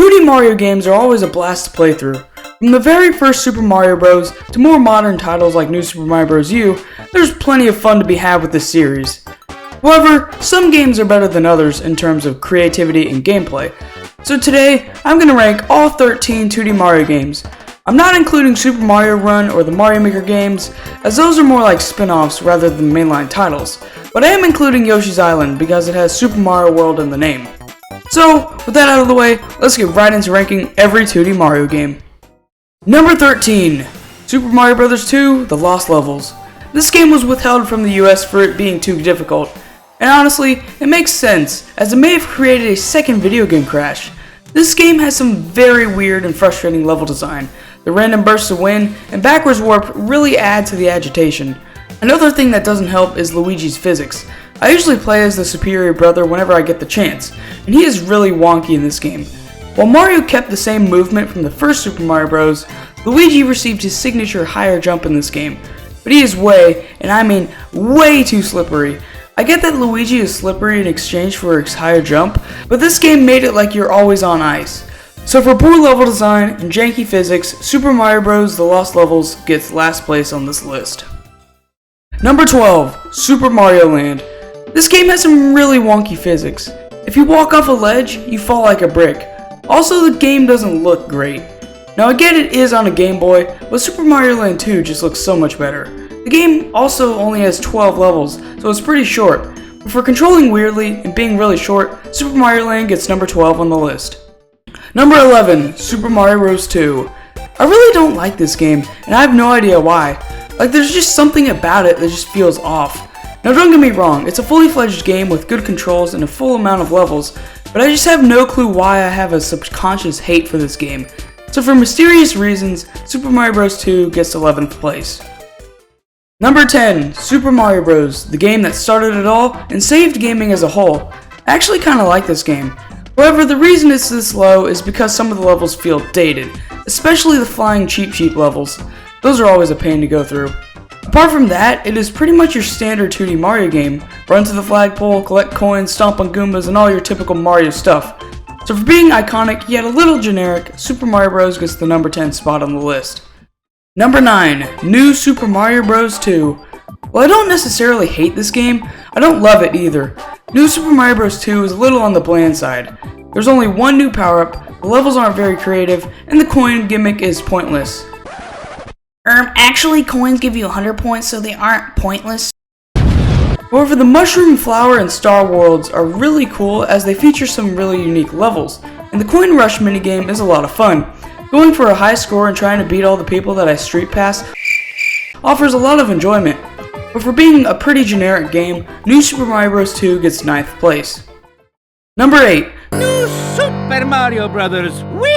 2D Mario games are always a blast to play through. From the very first Super Mario Bros. To more modern titles like New Super Mario Bros. U, there's plenty of fun to be had with this series. However, some games are better than others in terms of creativity and gameplay. So today, I'm going to rank all 13 2D Mario games. I'm not including Super Mario Run or the Mario Maker games, as those are more like spin-offs rather than mainline titles, but I am including Yoshi's Island because it has Super Mario World in the name. So, with that out of the way, let's get right into ranking every 2D Mario game. Number 13, Super Mario Bros. 2 The Lost Levels. This game was withheld from the US for it being too difficult, and honestly, it makes sense, as it may have created a second video game crash. This game has some very weird and frustrating level design. The random bursts of wind and backwards warp really add to the agitation. Another thing that doesn't help is Luigi's physics. I usually play as the superior brother whenever I get the chance, and he is really wonky in this game. While Mario kept the same movement from the first Super Mario Bros., Luigi received his signature higher jump in this game, but he is way, and I mean way too slippery. I get that Luigi is slippery in exchange for his higher jump, but this game made it like you're always on ice. So for poor level design and janky physics, Super Mario Bros. The Lost Levels gets last place on this list. Number 12, Super Mario Land. This game has some really wonky physics. If you walk off a ledge, you fall like a brick. Also, the game doesn't look great. Now I get it is on a Game Boy, but Super Mario Land 2 just looks so much better. The game also only has 12 levels, so it's pretty short. But for controlling weirdly and being really short, Super Mario Land gets number 12 on the list. Number 11, Super Mario Bros. 2. I really don't like this game, and I have no idea why. Like, there's just something about it that just feels off. Now don't get me wrong, it's a fully fledged game with good controls and a full amount of levels, but I just have no clue why I have a subconscious hate for this game. So for mysterious reasons, Super Mario Bros. 2 gets 11th place. Number 10, Super Mario Bros., the game that started it all and saved gaming as a whole. I actually kinda like this game. However, the reason it's this low is because some of the levels feel dated, especially the flying Cheep Cheep levels. Those are always a pain to go through. Apart from that, it is pretty much your standard 2D Mario game. Run to the flagpole, collect coins, stomp on Goombas, and all your typical Mario stuff. So for being iconic yet a little generic, Super Mario Bros. Gets the number 10 spot on the list. Number 9, New Super Mario Bros. 2. While I don't necessarily hate this game, I don't love it either. New Super Mario Bros. 2 is a little on the bland side. There's only one new power-up, the levels aren't very creative, and the coin gimmick is pointless. Actually coins give you 100 points, so they aren't pointless. However, the Mushroom, Flower, and Star Worlds are really cool as they feature some really unique levels, and the Coin Rush minigame is a lot of fun. Going for a high score and trying to beat all the people that I street pass offers a lot of enjoyment, but for being a pretty generic game, New Super Mario Bros. 2 gets 9th place. Number 8, New Super Mario Brothers. Whee!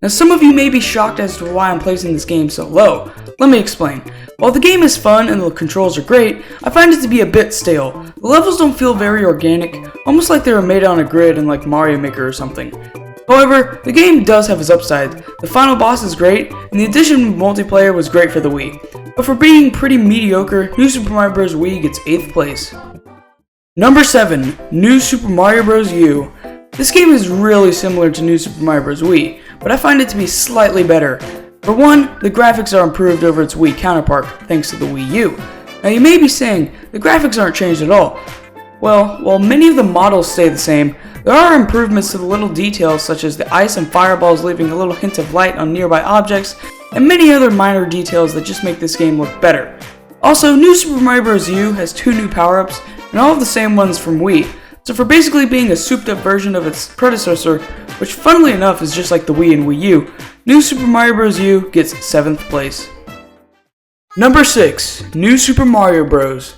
Now some of you may be shocked as to why I'm placing this game so low. Let me explain. While the game is fun and the controls are great, I find it to be a bit stale. The levels don't feel very organic, almost like they were made on a grid in like Mario Maker or something. However, the game does have its upside. The final boss is great, and the addition of multiplayer was great for the Wii. But for being pretty mediocre, New Super Mario Bros. Wii gets 8th place. Number 7, New Super Mario Bros. U. This game is really similar to New Super Mario Bros. Wii, but I find it to be slightly better. For one, the graphics are improved over its Wii counterpart, thanks to the Wii U. Now you may be saying, the graphics aren't changed at all. Well, while many of the models stay the same, there are improvements to the little details such as the ice and fireballs leaving a little hint of light on nearby objects, and many other minor details that just make this game look better. Also, New Super Mario Bros. U has 2 new power-ups, and all of the same ones from Wii, so for basically being a souped-up version of its predecessor, which funnily enough is just like the Wii and Wii U, New Super Mario Bros. U gets 7th place. Number 6, New Super Mario Bros.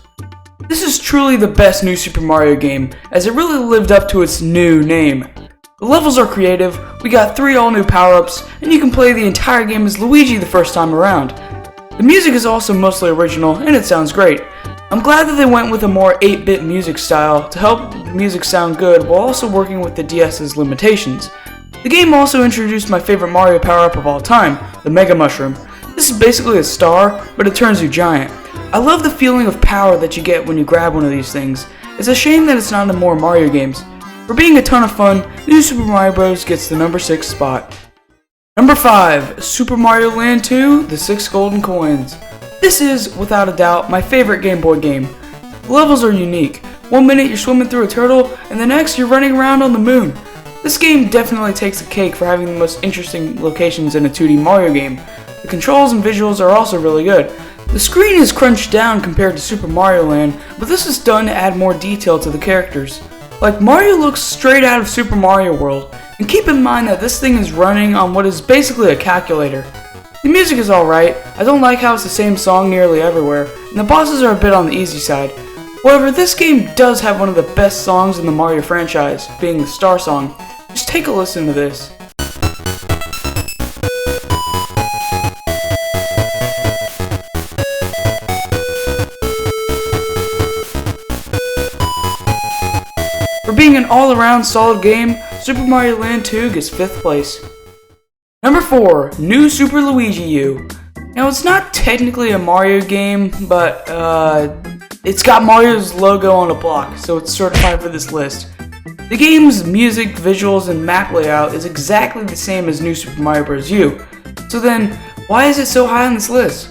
This is truly the best New Super Mario game, as it really lived up to its new name. The levels are creative, we got 3 all-new power-ups, and you can play the entire game as Luigi the first time around. The music is also mostly original, and it sounds great. I'm glad that they went with a more 8-bit music style to help the music sound good while also working with the DS's limitations. The game also introduced my favorite Mario power-up of all time, the Mega Mushroom. This is basically a star, but it turns you giant. I love the feeling of power that you get when you grab one of these things. It's a shame that it's not in more Mario games. For being a ton of fun, New Super Mario Bros. Gets the number 6 spot. Number 5, Super Mario Land 2, The 6 Golden Coins. This is, without a doubt, my favorite Game Boy game. The levels are unique. One minute you're swimming through a turtle, and the next you're running around on the moon. This game definitely takes the cake for having the most interesting locations in a 2D Mario game. The controls and visuals are also really good. The screen is crunched down compared to Super Mario Land, but this is done to add more detail to the characters. Like, Mario looks straight out of Super Mario World, and keep in mind that this thing is running on what is basically a calculator. The music is alright. I don't like how it's the same song nearly everywhere, and the bosses are a bit on the easy side. However, this game does have one of the best songs in the Mario franchise, being the Star Song. Just take a listen to this. For being an all-around solid game, Super Mario Land 2 gets 5th place. Number 4, New Super Luigi U. Now, it's not technically a Mario game, but it's got Mario's logo on a block, so it's certified for this list. The game's music, visuals, and map layout is exactly the same as New Super Mario Bros. U. So then, why is it so high on this list?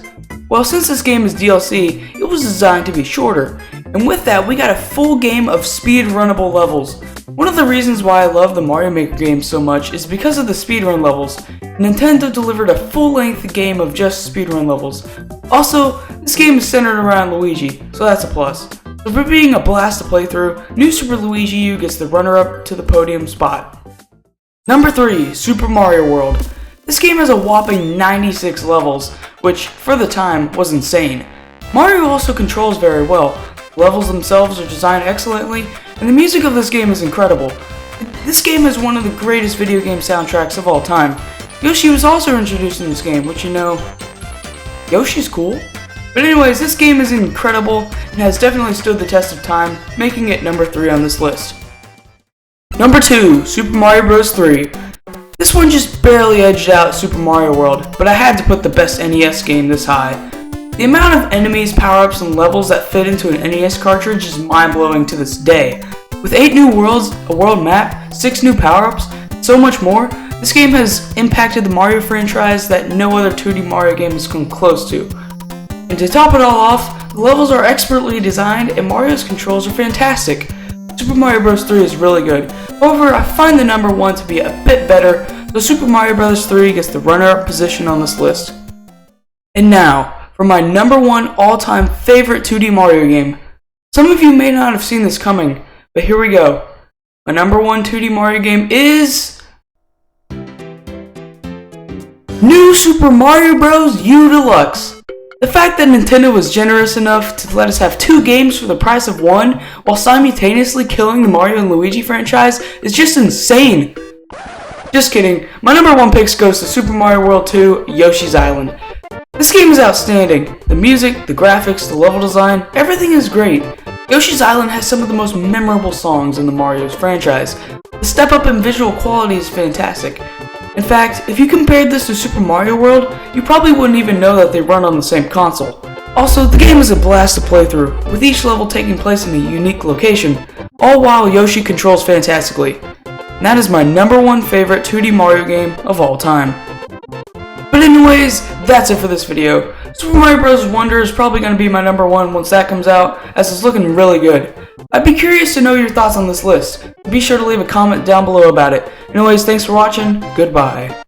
Well, since this game is DLC, it was designed to be shorter, and with that, we got a full game of speed-runnable levels. One of the reasons why I love the Mario Maker games so much is because of the speedrun levels. Nintendo delivered a full-length game of just speedrun levels. Also, this game is centered around Luigi, so that's a plus. So for being a blast to play through, New Super Luigi U gets the runner-up to the podium spot. Number 3, Super Mario World. This game has a whopping 96 levels, which, for the time, was insane. Mario also controls very well. The levels themselves are designed excellently, and the music of this game is incredible. This game is one of the greatest video game soundtracks of all time. Yoshi was also introduced in this game, which, you know, Yoshi's cool. But anyways, this game is incredible and has definitely stood the test of time, making it number 3 on this list. Number 2, Super Mario Bros. 3. This one just barely edged out Super Mario World, but I had to put the best NES game this high. The amount of enemies, power-ups, and levels that fit into an NES cartridge is mind-blowing to this day. With 8 new worlds, a world map, 6 new power-ups, and so much more, this game has impacted the Mario franchise that no other 2D Mario game has come close to. And to top it all off, the levels are expertly designed and Mario's controls are fantastic. Super Mario Bros. 3 is really good. However, I find the number 1 to be a bit better, so Super Mario Bros. 3 gets the runner-up position on this list. And now, for my number 1 all-time favorite 2D Mario game. Some of you may not have seen this coming, but here we go. My number 1 2D Mario game is New Super Mario Bros. U Deluxe. The fact that Nintendo was generous enough to let us have 2 games for the price of 1 while simultaneously killing the Mario and Luigi franchise is just insane. Just kidding, my number 1 pick goes to Super Mario World 2 Yoshi's Island. This game is outstanding. The music, the graphics, the level design, everything is great. Yoshi's Island has some of the most memorable songs in the Mario's franchise. The step up in visual quality is fantastic. In fact, if you compared this to Super Mario World, you probably wouldn't even know that they run on the same console. Also, the game is a blast to play through, with each level taking place in a unique location, all while Yoshi controls fantastically. And that is my number 1 favorite 2D Mario game of all time. But anyways, that's it for this video. Super Mario Bros. Wonder is probably going to be my number 1 once that comes out, as it's looking really good. I'd be curious to know your thoughts on this list. Be sure to leave a comment down below about it. Anyways, thanks for watching. Goodbye.